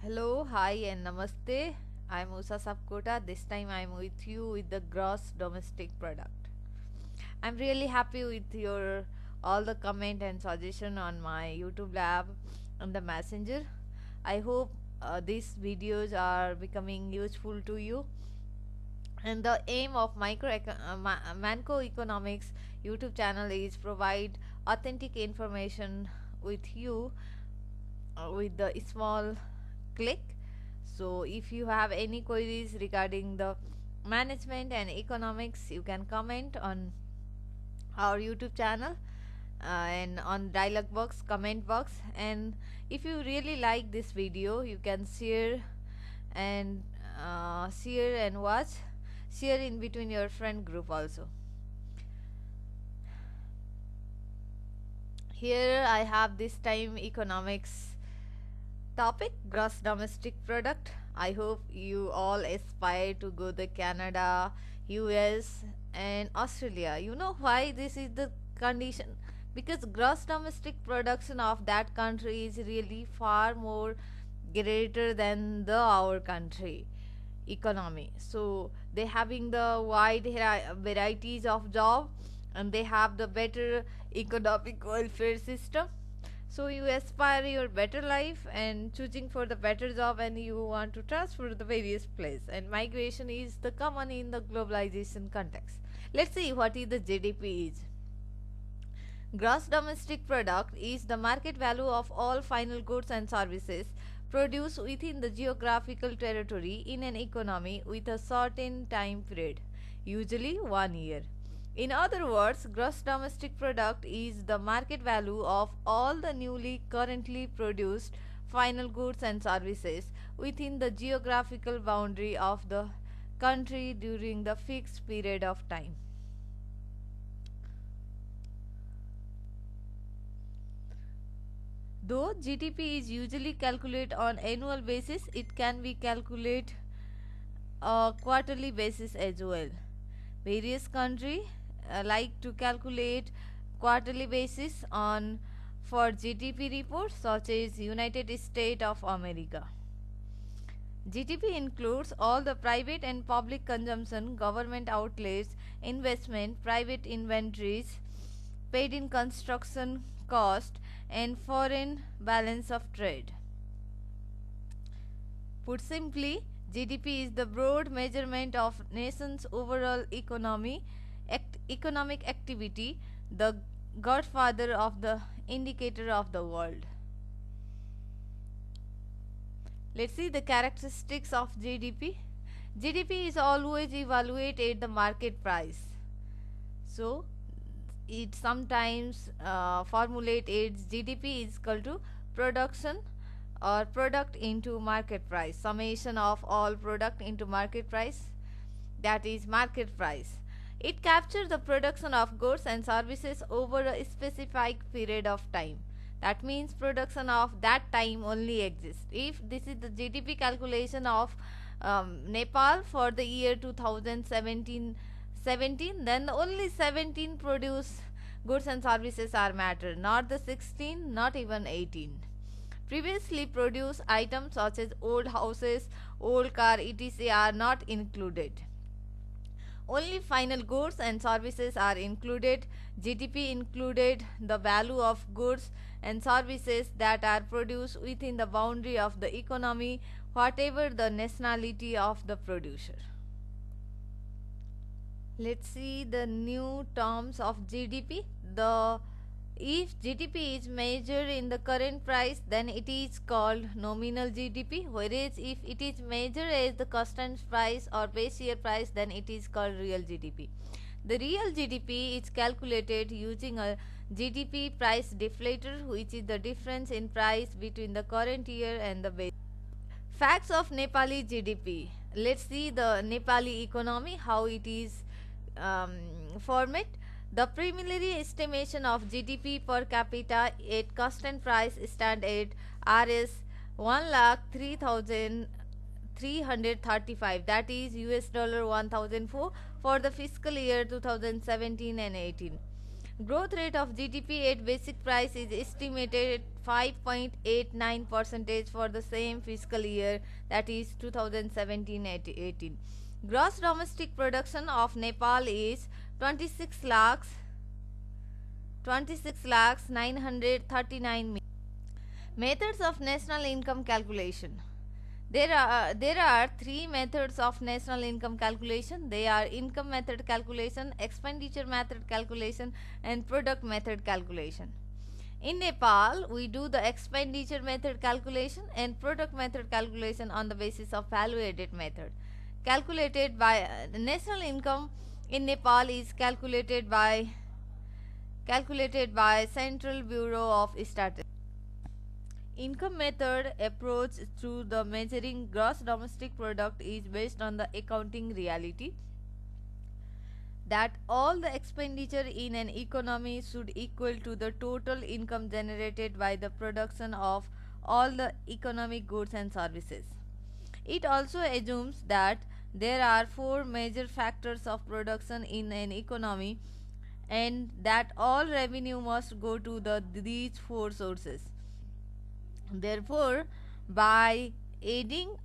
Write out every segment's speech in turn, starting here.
Hello, hi, and namaste. I'm Usha Sapkota. This time I'm with you with the gross domestic product. I'm really happy with your all the comment and suggestion on my YouTube lab and the messenger. I hope these videos are becoming useful to you. And the aim of Manco Economics YouTube channel is provide authentic information with you with the small click. So if you have any queries regarding the management and economics, you can comment on our YouTube channel and on dialog box, comment box. And if you really like this video, you can and share and watch, share in between your friend group also. Here I have this time economics topic, gross domestic product. I hope you all aspire to go to Canada, US and Australia. You know why this is the condition? Because gross domestic production of that country is really far more greater than the our country economy. So they having the wide varieties of job, and they have the better economic welfare system. So you aspire your better life and choosing for the better job, and you want to transfer the various place, and migration is the common in the globalization context. Let's see what is the GDP is. Gross domestic product is the market value of all final goods and services produced within the geographical territory in an economy with a certain time period, usually 1 year. In other words, gross domestic product is the market value of all the newly currently produced final goods and services within the geographical boundary of the country during the fixed period of time. Though GDP is usually calculated on annual basis, it can be calculated quarterly basis as well. Various countries like to calculate quarterly basis on for GDP reports, such as United States of America. GDP includes all the private and public consumption, government outlays, investment, private inventories, paid in construction cost, and foreign balance of trade. Put simply, GDP is the broad measurement of nation's overall economic activity, the godfather of the indicator of the world. Let's see the characteristics of GDP. GDP is always evaluated at the market price. So it sometimes formulate its GDP is equal to production or product into market price, summation of all product into market price, that is market price. It captures the production of goods and services over a specific period of time. That means production of that time only exists. If this is the GDP calculation of Nepal for the year 2017, then only 17 produce goods and services are matter, not the 16, not even 18. Previously produced items such as old houses, old car, etc. are not included. Only final goods and services are included. GDP included the value of goods and services that are produced within the boundary of the economy, whatever the nationality of the producer. Let's see the new terms of GDP. If GDP is measured in the current price, then it is called nominal GDP, whereas if it is measured as the constant price or base year price, then it is called real GDP. The real GDP is calculated using a GDP price deflator, which is the difference in price between the current year and the base. Facts of Nepali GDP. Let's see the Nepali economy, how it is format. The preliminary estimation of GDP per capita at constant price stand at Rs 1,03,335, that is US dollar 1004 for the fiscal year 2017 and 18. Growth rate of GDP at basic price is estimated 5.89 percentage for the same fiscal year, that is 2017-18. Gross domestic production of Nepal is 26 lakhs 939 million. Methods of national income calculation. There are three methods of national income calculation. They are income method calculation, expenditure method calculation, and product method calculation. In Nepal, we do the expenditure method calculation and product method calculation on the basis of value added method. Calculated by national income in Nepal is calculated by Central Bureau of Statistics. Income method approach to the measuring gross domestic product is based on the accounting reality that all the expenditure in an economy should equal to the total income generated by the production of all the economic goods and services. It also assumes that there are four major factors of production in an economy and that all revenue must go to these four sources. Therefore, by adding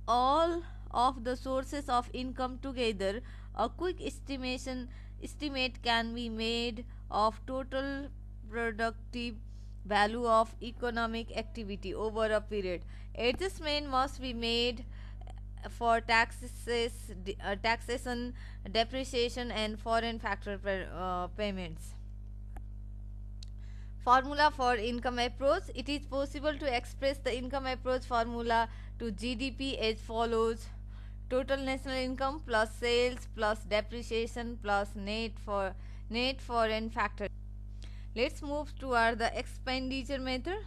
all of the sources of income together, a quick estimate can be made of total productive value of economic activity over a period. Adjustment must be made for taxation, depreciation, and foreign factor payments. Formula for income approach. It is possible to express the income approach formula to GDP as follows: total national income plus sales plus depreciation plus net foreign factor. Let's move toward the expenditure method.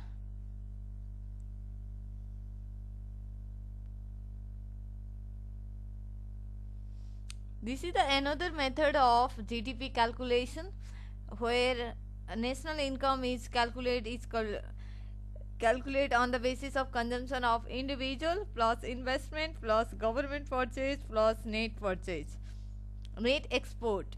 This is another method of GDP calculation where national income is calculate on the basis of consumption of individual plus investment plus government purchase plus net export.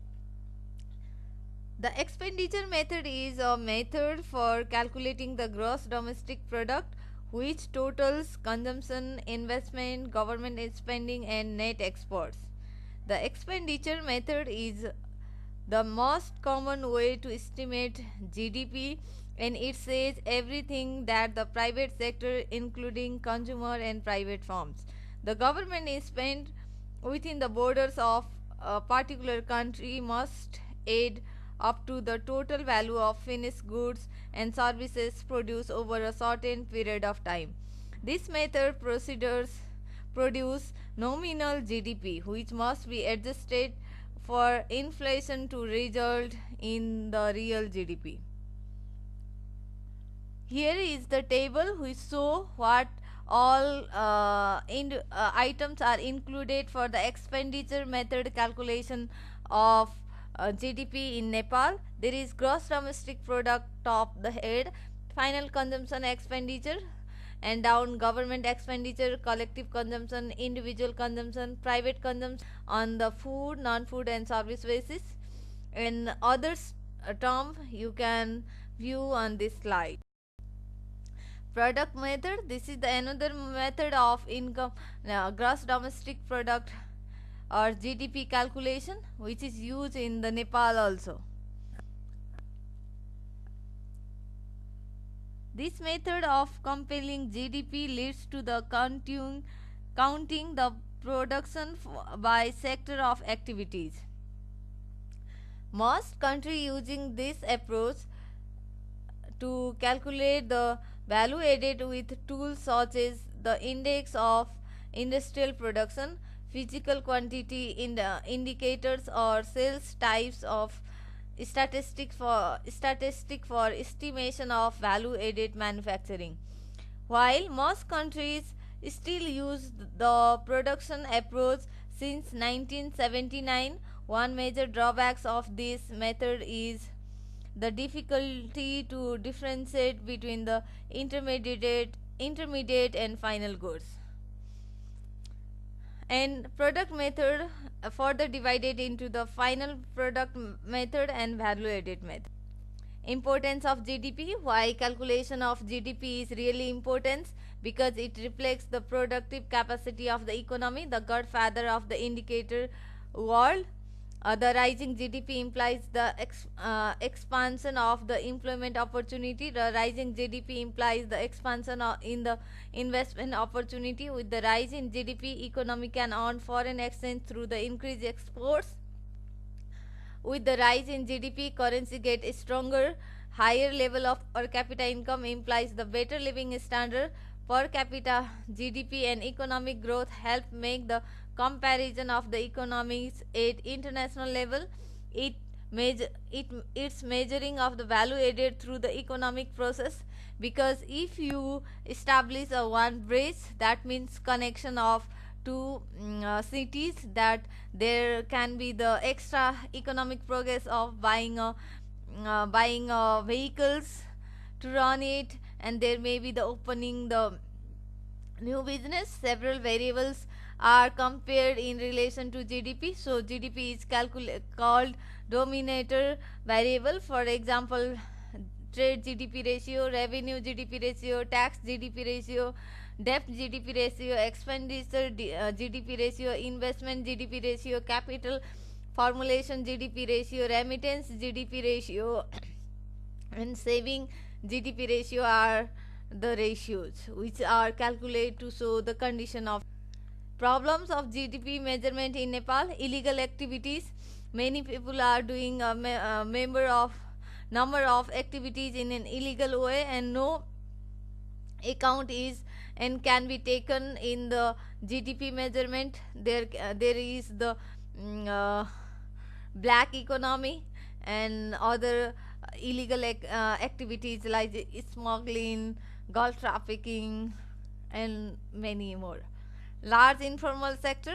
The expenditure method is a method for calculating the gross domestic product which totals consumption, investment, government spending, and net exports. The expenditure method is the most common way to estimate GDP, and it says everything that the private sector, including consumer and private firms, the government is spent within the borders of a particular country must add up to the total value of finished goods and services produced over a certain period of time. This method produce nominal GDP, which must be adjusted for inflation to result in the real GDP. Here is the table which show what all items are included for the expenditure method calculation of GDP in Nepal. There is gross domestic product top the head, final consumption expenditure, and down government expenditure, collective consumption, individual consumption, private consumption on the food, non-food and service basis, and others term you can view on this slide. Product method. This is another method of income gross domestic product or GDP calculation which is used in the Nepal also. This method of comparing GDP leads to the counting the production by sector of activities. Most countries using this approach to calculate the value added with tools such as the index of industrial production, physical quantity indicators, or sales types of statistic for estimation of value added manufacturing. While most countries still use the production approach since 1979, one major drawback of this method is the difficulty to differentiate between the intermediate and final goods. And product method further divided into the final product method and value added method. Importance of GDP. Why calculation of GDP is really important? Because it reflects the productive capacity of the economy, the godfather of the indicator world. The rising GDP implies the expansion of the employment opportunity. The rising GDP implies the expansion in the investment opportunity. With the rise in GDP, economy can earn foreign exchange through the increased exports. With the rise in GDP, currency gets stronger. Higher level of per capita income implies the better living standard. Per capita GDP and economic growth help make the comparison of the economies at international level. It it's measuring of the value added through the economic process, because if you establish a one bridge, that means connection of two cities, that there can be the extra economic progress of buying vehicles to run it, and there may be the opening the new business. Several variables are compared in relation to GDP. So GDP is called dominator variable. For example, trade GDP ratio, revenue GDP ratio, tax GDP ratio, debt GDP ratio, expenditure GDP ratio, investment GDP ratio, capital formulation GDP ratio, remittance GDP ratio, and saving GDP ratio are the ratios which are calculated to show the condition of. Problems of GDP measurement in Nepal. Illegal activities. Many people are doing a number of activities in an illegal way, and no account is and can be taken in the GDP measurement. There is the black economy and other illegal activities like smuggling, gold trafficking, and many more. Large informal sector.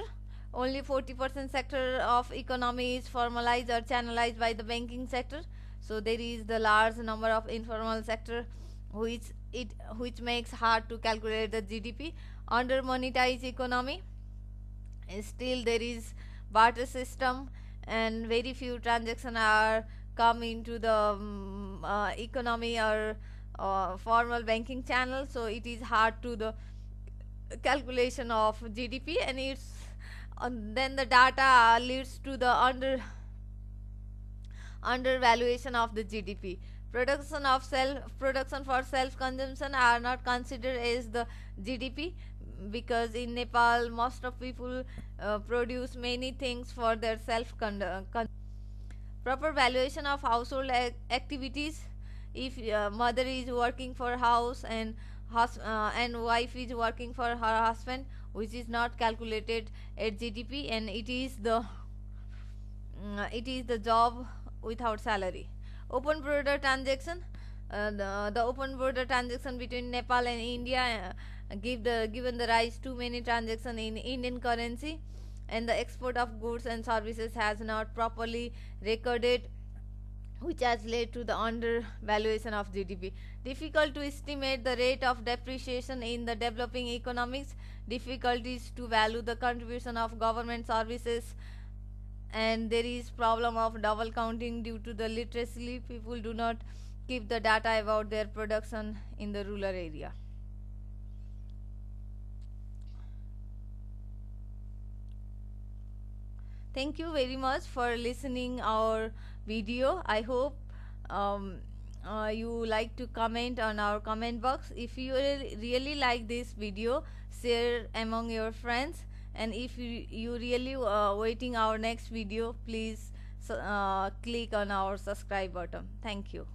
Only 40% sector of economy is formalized or channelized by the banking sector. So there is the large number of informal sector which makes hard to calculate the GDP. Under monetized economy, still there is barter system, and very few transactions are come into the economy or formal banking channel. So it is hard to the calculation of GDP, and it's then the data leads to the undervaluation of the GDP. Production for self consumption are not considered as the GDP, because in Nepal most of people produce many things for their self proper valuation of household activities. If mother is working for house and wife is working for her husband, which is not calculated at GDP, and it is the job without salary. Open border transaction. The open border transaction between Nepal and India given the rise to many transactions in Indian currency, and the export of goods and services has not properly recorded, which has led to the undervaluation of GDP. Difficult to estimate the rate of depreciation in the developing economies. Difficulties to value the contribution of government services, and there is problem of double counting due to the literacy. People do not keep the data about their production in the rural area. Thank you very much for listening our video. I hope you like to comment on our comment box. If you really like this video, share among your friends, and if you really waiting our next video, please click on our subscribe button. Thank you.